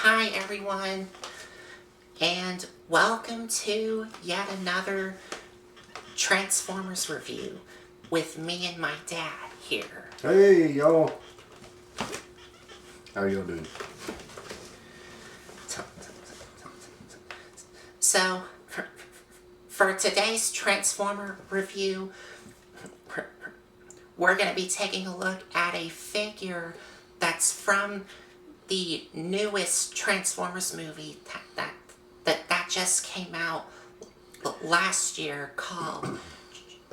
Hi everyone, and welcome to yet another Transformers review with me and my dad here. Hey y'all, how are y'all doing? So, for today's Transformer review, we're going to be taking a look at a figure that's from the newest Transformers movie that just came out last year called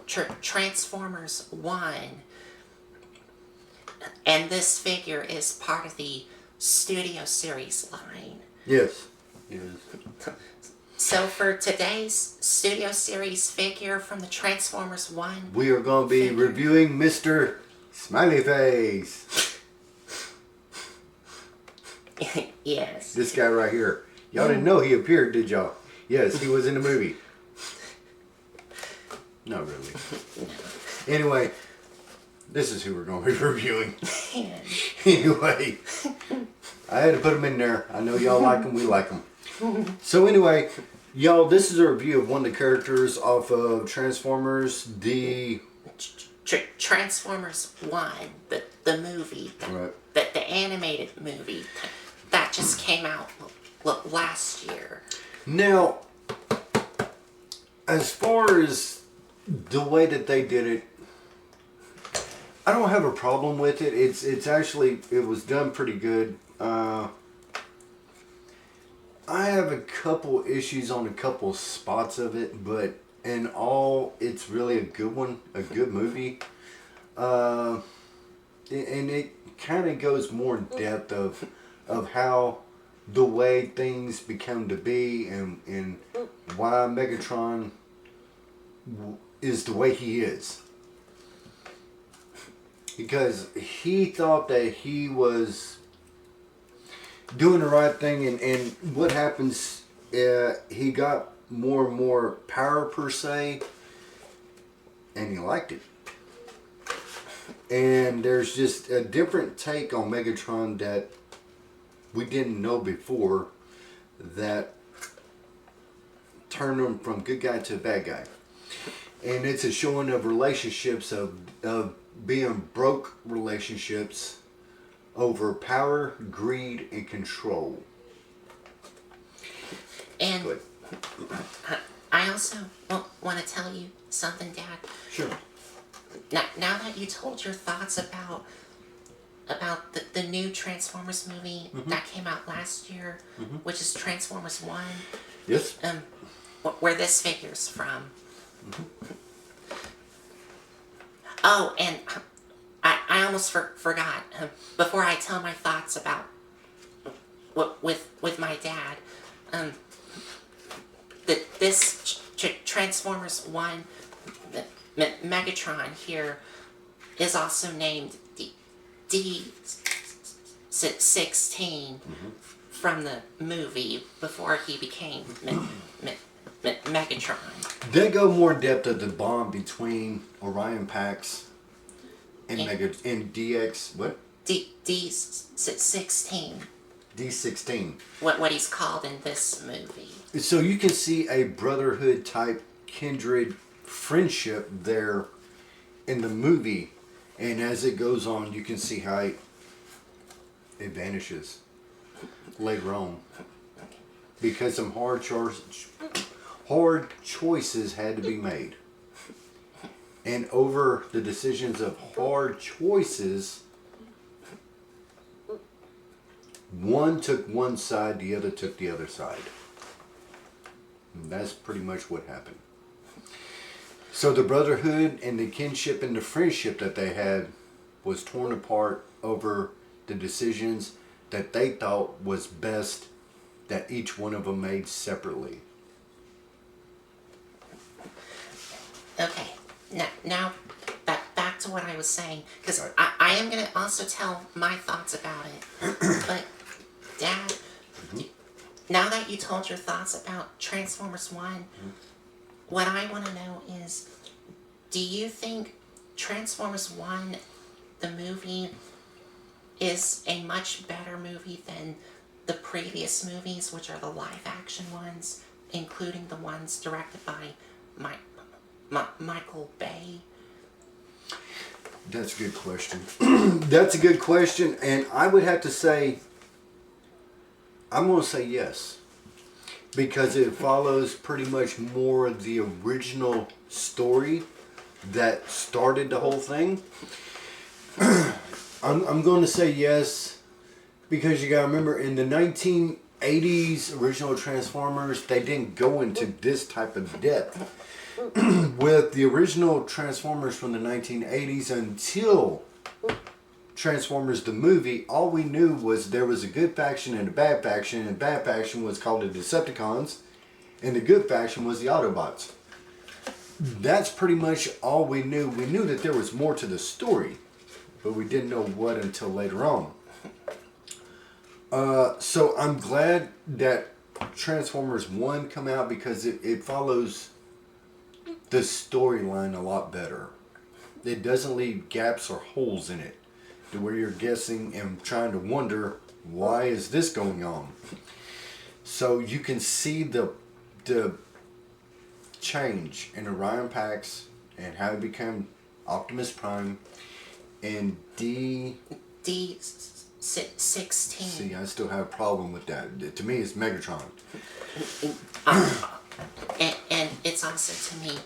Transformers 1. And this figure is part of the Studio Series line. Yes. So for today's Studio Series figure from the Transformers 1... we are going to be reviewing Mr. Smiley Face. Yes. This guy right here. Y'all didn't know he appeared, did y'all? Yes, he was in the movie. Not really. Anyway, this is who we're going to be reviewing. Anyway, I had to put him in there. I know y'all like him. We like him. So anyway, y'all, this is a review of one of the characters off of Transformers, Transformers 1, the movie, the animated movie that just came out last year. Now, as far as the way that they did it, I don't have a problem with it. It's actually, it was done pretty good. I have a couple issues on a couple spots of it, but in all, it's really a good one, a good movie. And it kind of goes more in depth of how the way things become to be and why Megatron is the way he is. Because he thought that he was doing the right thing, and what happens, he got more and more power per se, and he liked it. And there's just a different take on Megatron that we didn't know before, that turned him from good guy to bad guy. And it's a showing of relationships, of being broke relationships over power, greed, and control. And I also want to tell you something, Dad. Sure. Now that you told your thoughts about the new Transformers movie that came out last year, which is Transformers 1. Yes. Where this figure's from. Oh, and I almost forgot. Before I tell my thoughts about with my dad, this Transformers 1 Megatron here is also named D-16 from the movie before he became Megatron. They go more in depth of the bond between Orion Pax and DX. What? D-16. D-16. What he's called in this movie. So you can see a brotherhood type kindred friendship there in the movie, and as it goes on, you can see how it vanishes later on because some hard choices had to be made, and over the decisions of hard choices, one took one side, the other took the other side. And that's pretty much what happened. So the brotherhood and the kinship and the friendship that they had was torn apart over the decisions that they thought was best that each one of them made separately. Okay, now back to what I was saying, because I am going to also tell my thoughts about it. But, Dad, now that you told your thoughts about Transformers 1, what I want to know is, do you think Transformers 1, the movie, is a much better movie than the previous movies, which are the live action ones, including the ones directed by Michael Bay? That's a good question. That's a good question, and I would have to say, I'm going to say yes. Because it follows pretty much more of the original story that started the whole thing. I'm going to say yes, because you got to remember, in the 1980s original Transformers, they didn't go into this type of depth. With the original Transformers from the 1980s until Transformers the movie, all we knew was there was a good faction and a bad faction, and the bad faction was called the Decepticons, and the good faction was the Autobots. That's pretty much all we knew. We knew that there was more to the story, but we didn't know what until later on. So I'm glad that Transformers 1 come out, because it follows the storyline a lot better. It doesn't leave gaps or holes in it to where you're guessing and trying to wonder, why is this going on? So you can see the change in Orion Pax and how he became Optimus Prime and D-16. See, I still have a problem with that. To me, it's Megatron. And it's also, to me,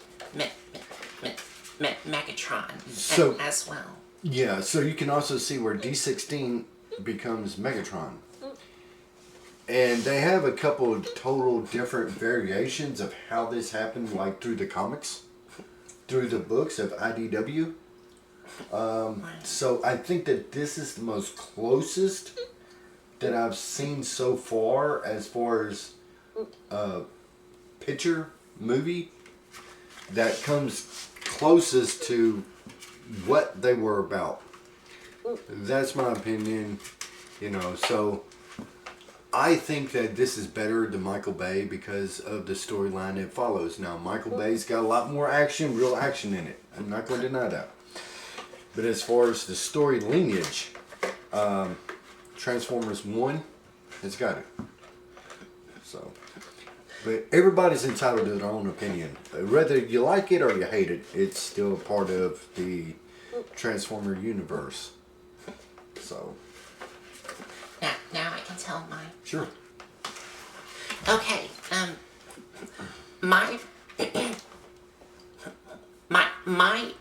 Megatron So, as well. Yeah, so you can also see where D-16 becomes Megatron. And they have a couple of total different variations of how this happened, like through the comics, through the books of IDW. So I think that this is the most closest that I've seen so far as picture movie that comes closest to what they were about. That's my opinion, so I think that this is better than Michael Bay because of the storyline it follows. Now, Michael Bay's got a lot more action, real action in it. I'm not going to deny that. But as far as the story lineage, Transformers 1 has got it. So, but everybody's entitled to their own opinion. Whether you like it or you hate it, it's still part of the Transformer universe. So. Now I can tell mine. Sure. Okay, my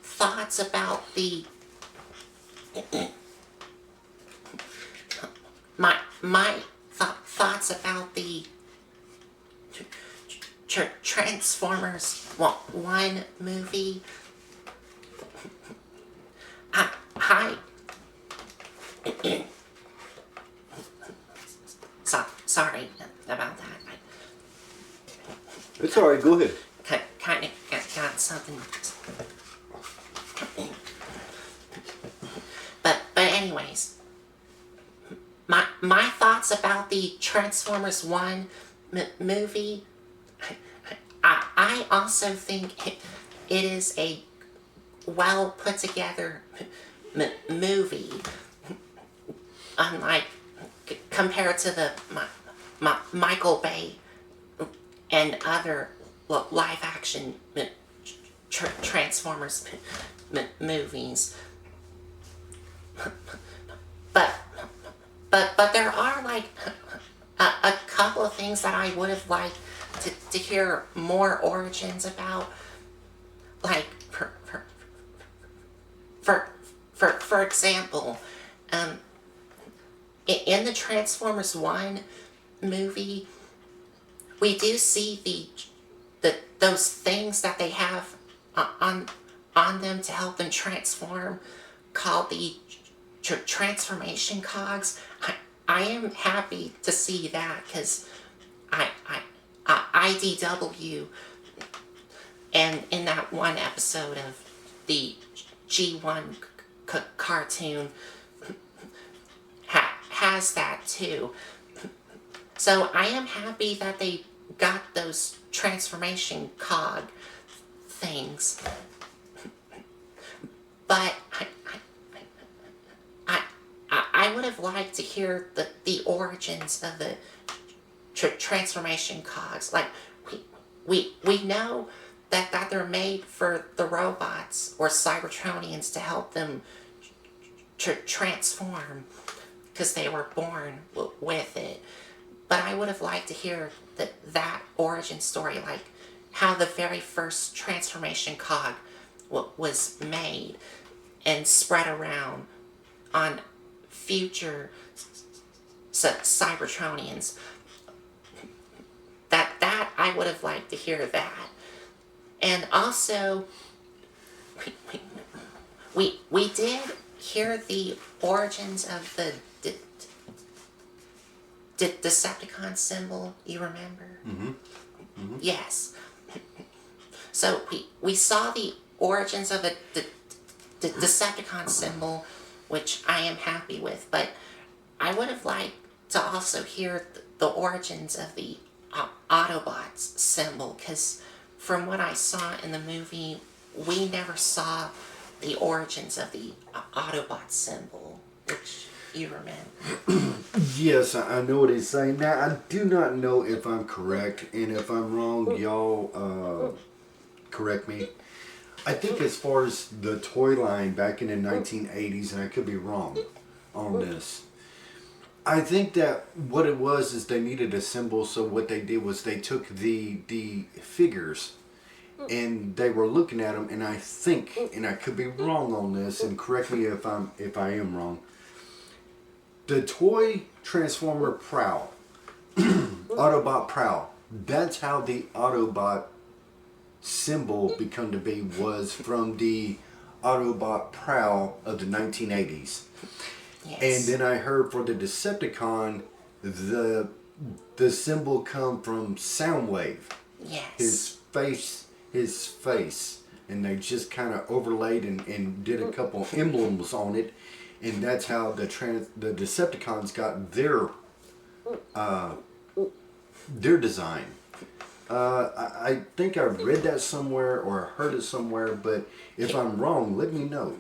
thoughts about the thoughts about the Transformers 1 movie. Sorry about that. It's alright, go ahead. Kind of got something. But anyways, my thoughts about the Transformers 1 movie. I also think it is a well put together movie. Unlike compared to the Michael Bay and other live action Transformers movies. But there are like a couple of things that I would have liked to hear more origins about, like for example, in the Transformers 1 movie, we do see those things that they have on them to help them transform, called the transformation cogs. I am happy to see that, because IDW, and in that one episode of the G1 cartoon, has that too. So I am happy that they got those transformation cog things. But I would have liked to hear the origins of the transformation cogs. Like, we know that they're made for the robots or Cybertronians to help them transform because they were born with it. But I would have liked to hear that origin story, like how the very first transformation cog was made and spread around on future Cybertronians. That I would have liked to hear that. And also, we did hear the origins of the Decepticon symbol. You remember? Mm-hmm. Mm-hmm. Yes. So we saw the origins of the Decepticon symbol, which I am happy with, but I would have liked to also hear the origins of the Autobots symbol, because from what I saw in the movie, we never saw the origins of the Autobot symbol, which you remember. Yes, I know what he's saying. Now, I do not know if I'm correct, and if I'm wrong, y'all correct me. I think as far as the toy line back in the 1980s, and I could be wrong on this, I think that what it was is they needed a symbol, so what they did was they took the figures and they were looking at them, and I think, and I could be wrong on this, and correct me if I am wrong, the toy Transformer Prowl, Autobot Prowl, that's how the Autobot symbol become to be, was from the Autobot Prowl of the 1980s. Yes. And then I heard for the Decepticon, the symbol come from Soundwave. Yes. His face, and they just kind of overlaid and did a couple emblems on it, and that's how the Decepticons got their design. I think I read that somewhere or heard it somewhere, but if I'm wrong, let me know.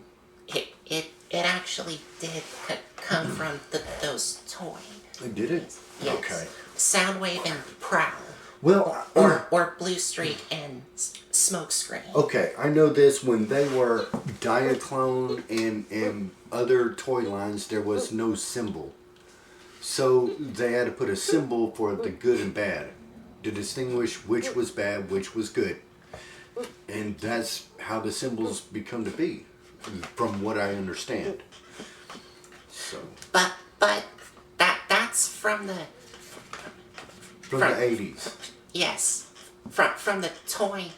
It actually did come from those toys. Did it? Yes. Okay. Soundwave and Prowl. Well, or Blue Streak and Smokescreen. okay, I know this. When they were Diaclone and other toy lines, there was no symbol. So they had to put a symbol for the good and bad to distinguish which was bad, which was good. And that's how the symbols become to be, from what I understand. So. But that's from the 80s. Yes, from the toy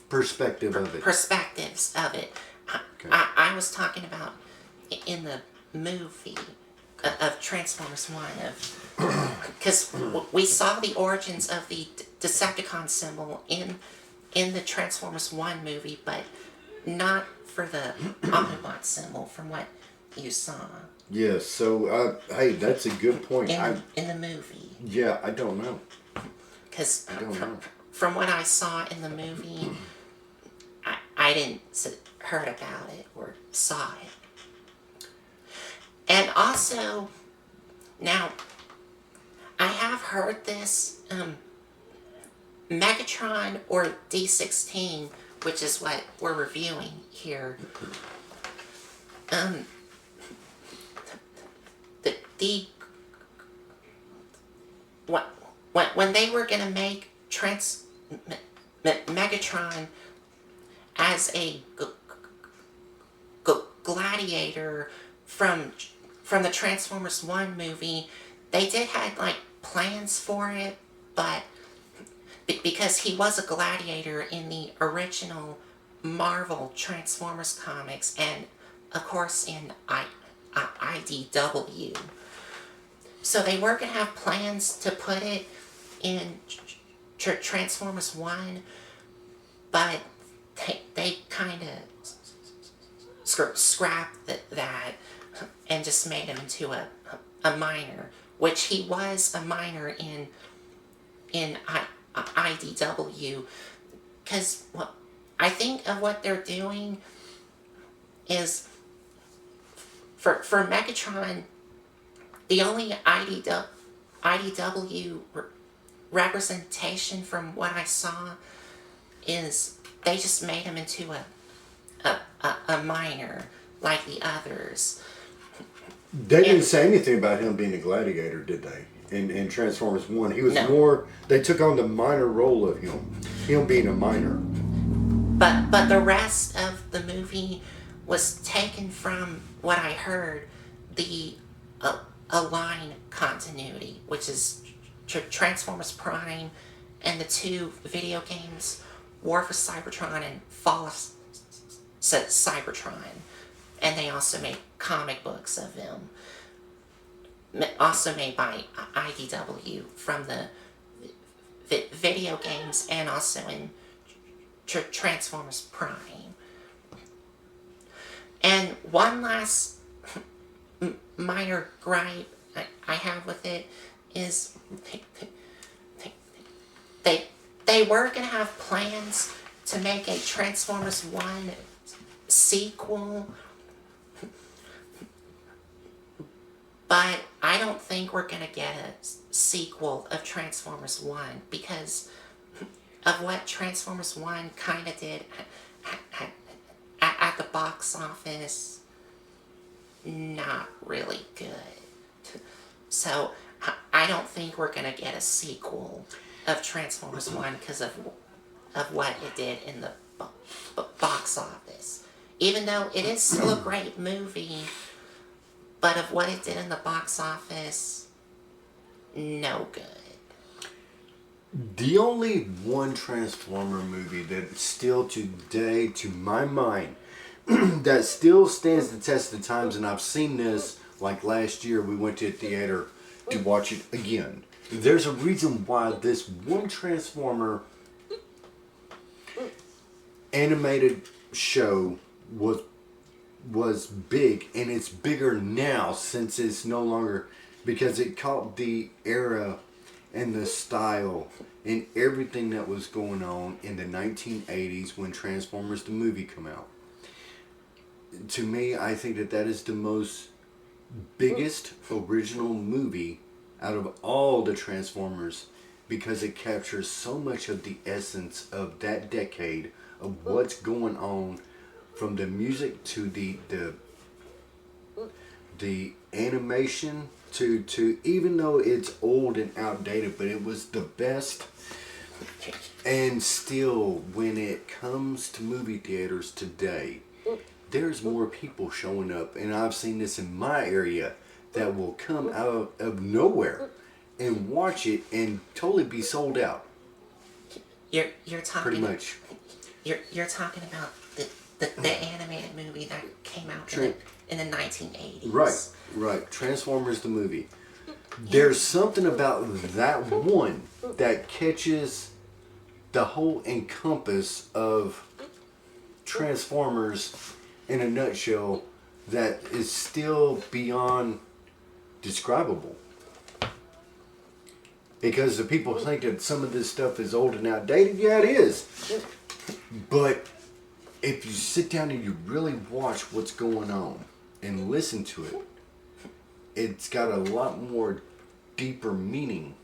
Perspective of it. perspectives of it. Okay. I was talking about in the movie of Transformers 1, because we saw the origins of the Decepticon symbol in the Transformers 1 movie, but not for the Autobot symbol, from what you saw. Yeah, so, hey, that's a good point. In the movie. Yeah, I don't know. Because from what I saw in the movie, I didn't heard about it or saw it. And also, now, I have heard this, Megatron or D-16, which is what we're reviewing here, when they were going to make Megatron as a gladiator from the Transformers 1 movie, they did have like plans for it, but because he was a gladiator in the original Marvel Transformers comics and of course in IDW. So they were going to have plans to put it in Transformers 1, but they kind of scrapped that and just made him into a minor, which he was a minor in IDW, because I think of what they're doing is for Megatron the only IDW representation from what I saw is they just made him into a minor like the others. They didn't say anything about him being a gladiator, did they? In Transformers 1. He was No. more, they took on the minor role of him being a minor. But the rest of the movie was taken from what I heard, the Align continuity, which is Transformers Prime and the two video games, War for Cybertron and Fall of Cybertron. And they also made comic books of him, also made by IDW from the video games and also in Transformers Prime. And one last minor gripe I have with it is they were going to have plans to make a Transformers 1 sequel, but I don't think we're going to get a sequel of Transformers 1 because of what Transformers 1 kind of did at the box office. Not really good. So I don't think we're going to get a sequel of Transformers 1 because of what it did in the box office. Even though it is still a great movie, but of what it did in the box office, no good. The only one Transformer movie that still today, to my mind, that still stands the test of times, and I've seen this like last year, we went to a theater to watch it again. There's a reason why this one Transformer animated show was big, and it's bigger now since it's no longer, because it caught the era and the style and everything that was going on in the 1980s when Transformers the movie come out. To me, I think that is the most biggest original movie out of all the Transformers, because it captures so much of the essence of that decade of what's going on, from the music to the animation to even though it's old and outdated, but it was the best. And still, when it comes to movie theaters today, there's more people showing up, and I've seen this in my area, that will come out of nowhere and watch it and totally be sold out. You're talking pretty much. You're talking about the animated movie that came out in the 1980s. Right. Transformers the movie. There's something about that one that catches the whole encompass of Transformers in a nutshell that is still beyond describable. Because the people think that some of this stuff is old and outdated. Yeah, it is. But if you sit down and you really watch what's going on and listen to it, it's got a lot more deeper meaning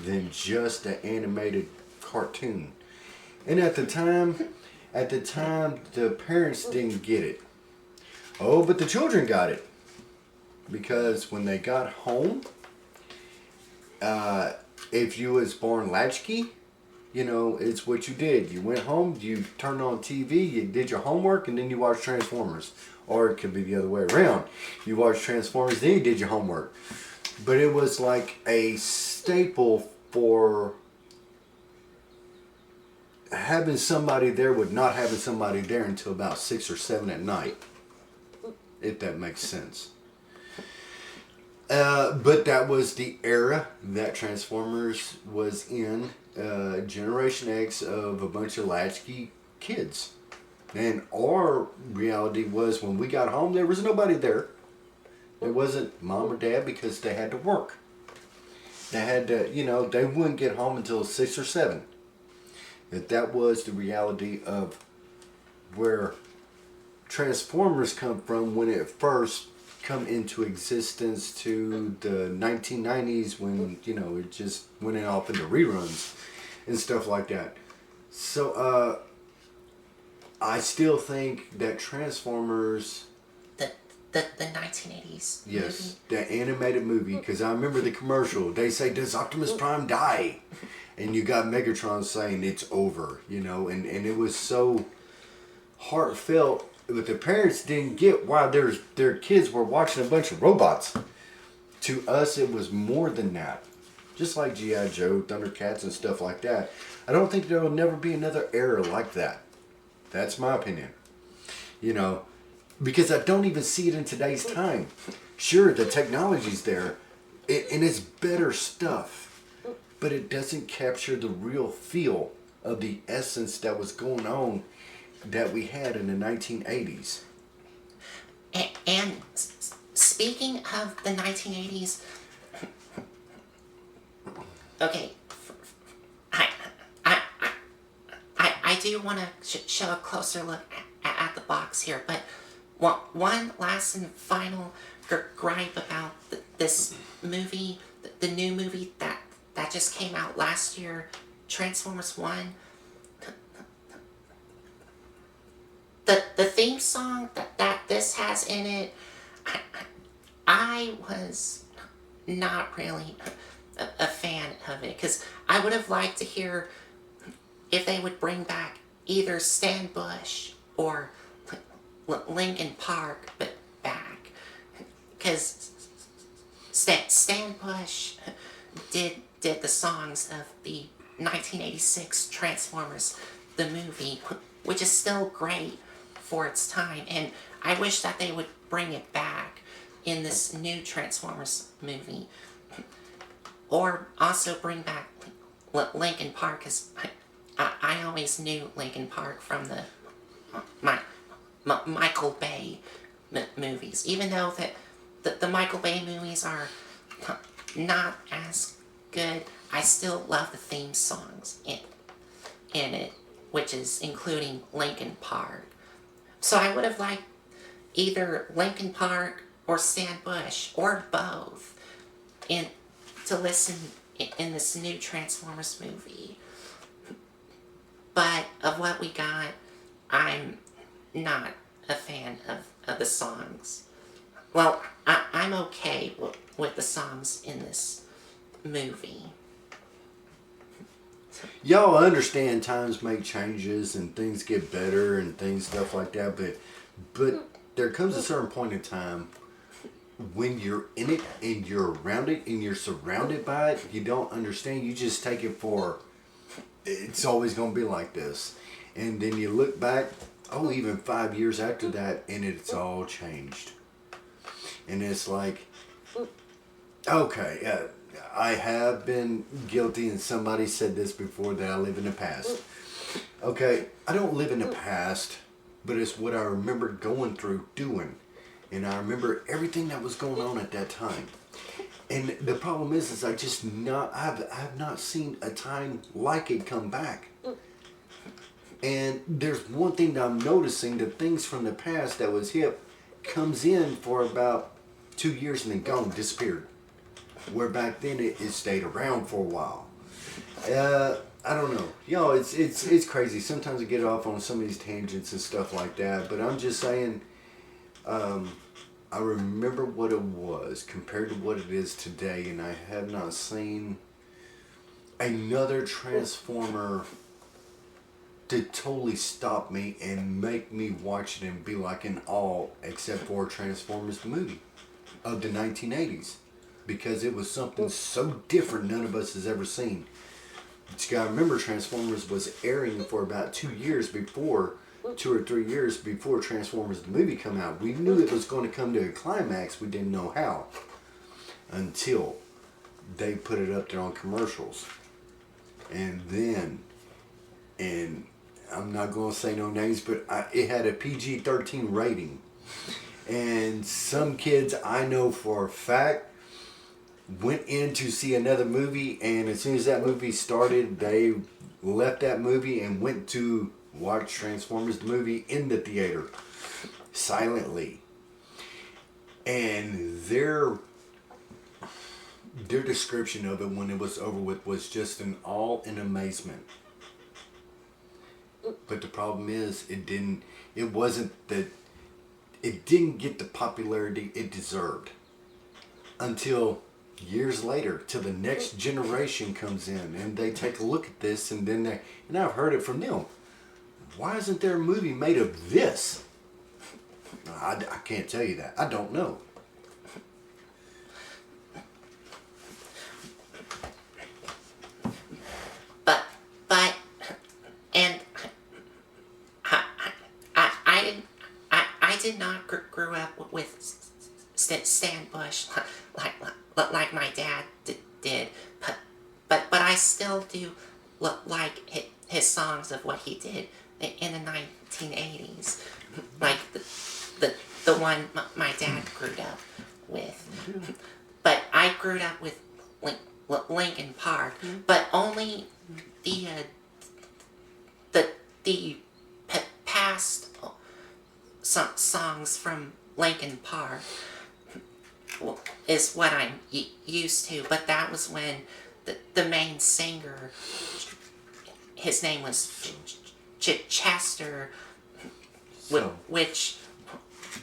than just an animated cartoon. And at the time, the parents didn't get it. Oh, but the children got it. Because when they got home, if you was born latchkey, it's what you did. You went home, you turned on TV, you did your homework, and then you watched Transformers. Or it could be the other way around. You watched Transformers, then you did your homework. But it was like a staple for having somebody there with not having somebody there until about 6 or 7 at night. If that makes sense. But that was the era that Transformers was in. Generation X of a bunch of latchkey kids. And our reality was, when we got home, there was nobody there. There wasn't mom or dad, because they had to work. They had to, they wouldn't get home until 6 or 7. That was the reality of where Transformers come from when it first come into existence to the 1990s when, you know, it just went off into reruns and stuff like that. So, I still think that Transformers... The 1980s Yes, movie? the animated movie, because I remember the commercial. They say, "Does Optimus Prime die?" And you got Megatron saying, "It's over," you know, and it was so heartfelt. But the parents didn't get why their kids were watching a bunch of robots. To us, it was more than that. Just like G.I. Joe, Thundercats, and stuff like that. I don't think there will never be another era like that. That's my opinion. You know, because I don't even see it in today's time. Sure, the technology's there, and it's better stuff, but it doesn't capture the real feel of the essence that was going on that we had in the 1980s. And speaking of the 1980s, okay, I do want to show a closer look at the box here, but one last and final gripe about this movie, the new movie that just came out last year, Transformers 1. The theme song that this has in it, I was not really a fan of it, because I would have liked to hear if they would bring back either Stan Bush or Linkin Park, but back, because Stan Bush did the songs of the 1986 Transformers, the movie, which is still great for its time, and I wish that they would bring it back in this new Transformers movie, or also bring back Linkin Park, because I always knew Linkin Park from the Michael Bay movies, even though the Michael Bay movies are not as good. I still love the theme songs in it, which is including Linkin Park. So I would have liked either Linkin Park or Stan Bush, or both, to listen in this new Transformers movie. But of what we got, I'm not a fan of the songs. Well, I'm okay with the songs in this movie. Y'all understand times make changes and things get better and stuff like that, but there comes a certain point in time when you're in it and you're around it and you're surrounded by it, you don't understand. You just take it for it's always going to be like this. And then you look back, even 5 years after that, and it's all changed. And it's like, okay, I have been guilty, and somebody said this before, that I live in the past. Okay, I don't live in the past, but it's what I remember going through doing. And I remember everything that was going on at that time. And the problem is I have not seen a time like it come back. And there's one thing that I'm noticing, the things from the past that was hip comes in for about 2 years and then gone, disappeared. Where back then it stayed around for a while. I don't know. You know, it's crazy. Sometimes I get off on some of these tangents and stuff like that. But I'm just saying, I remember what it was compared to what it is today, and I have not seen another Transformer to totally stop me and make me watch it and be like in awe, except for Transformers the movie of the 1980s, because it was something so different none of us has ever seen. But you gotta remember, Transformers was airing for about 2 years before, 2 or 3 years before Transformers the movie come out. We knew it was going to come to a climax, we didn't know how, until they put it up there on commercials. And then, and I'm not going to say no names, but it had a PG-13 rating. And some kids I know for a fact went in to see another movie, and as soon as that movie started, they left that movie and went to watch Transformers the movie in the theater, silently. And their description of it when it was over with was just an awe and amazement. But the problem is, it didn't get the popularity it deserved until years later, till the next generation comes in and they take a look at this, and I've heard it from them. Why isn't there a movie made of this? I can't tell you that. I don't know. And I did not grow up with Stan Bush like my dad did, but I still do like his songs of what he did in the 1980s, like the one my dad grew up with. But I grew up with Linkin Park, but only the past songs from Linkin Park is what I'm used to. But that was when the main singer, his name was Chester, which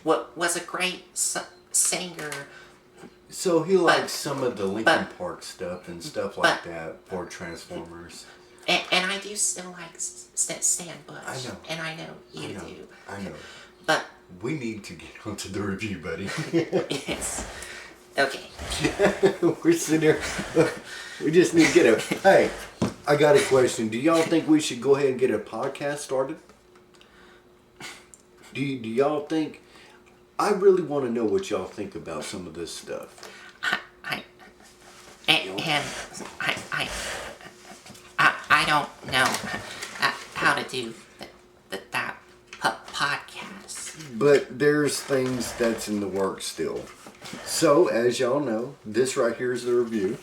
was a great singer. So he likes some of the Linkin Park stuff and stuff like that for Transformers. And I do still like Stan Bush. I know. And I know you do. I know. But we need to get onto the review, buddy. Yes. Okay. We're sitting there. We just need to get a... Hey, I got a question. Do y'all think we should go ahead and get a podcast started? Do y'all think... I really want to know what y'all think about some of this stuff. I don't know how to do that podcast. But there's things that's in the works still. So, as y'all know, this right here is the review.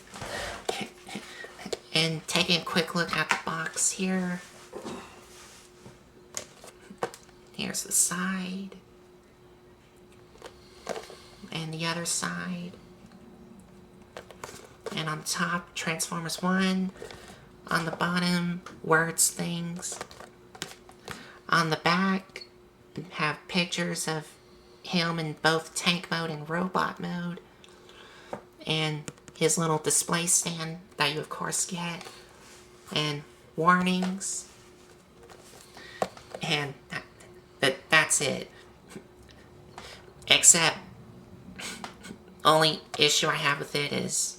And taking a quick look at the box here. Here's the side. And the other side. And on top, Transformers 1. On the bottom, words, things. On the back, have pictures of him in both tank mode and robot mode. And his little display stand that you of course get. And warnings. And that's it. Except, only issue I have with it is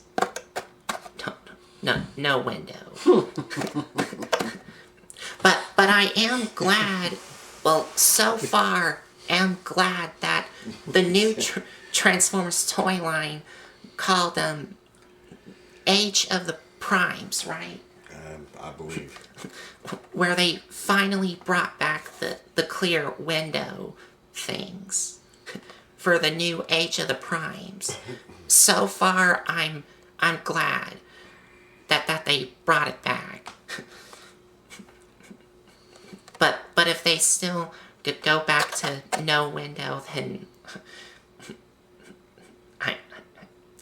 no window. But I am glad, well, so far, am glad that the new Transformers toy line called Age of the Primes, right? I believe. Where they finally brought back the clear window things for the new Age of the Primes. So far, I'm glad that they brought it back. But if they still could go back to no window, then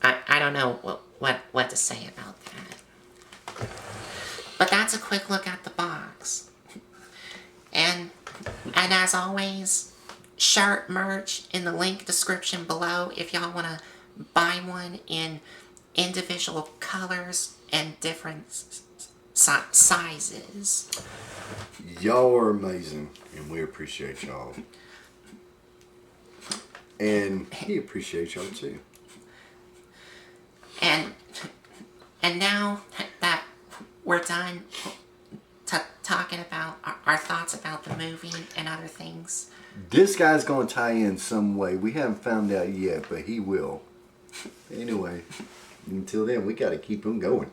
I don't know what to say about that. But that's a quick look at the box. And as always, shirt merch in the link description below if y'all want to buy one in individual colors and different sizes. Y'all are amazing, and we appreciate y'all. And he appreciates y'all too. And now that we're done talking about our thoughts about the movie and other things, this guy's going to tie in some way. We haven't found out yet, but he will. Anyway, until then, we got to keep him going.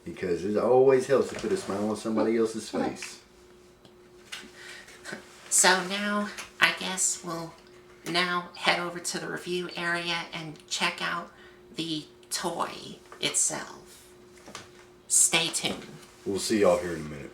Because it always helps to put a smile on somebody else's face. So now, I guess we'll now head over to the review area and check out the toy itself. Stay tuned. We'll see y'all here in a minute.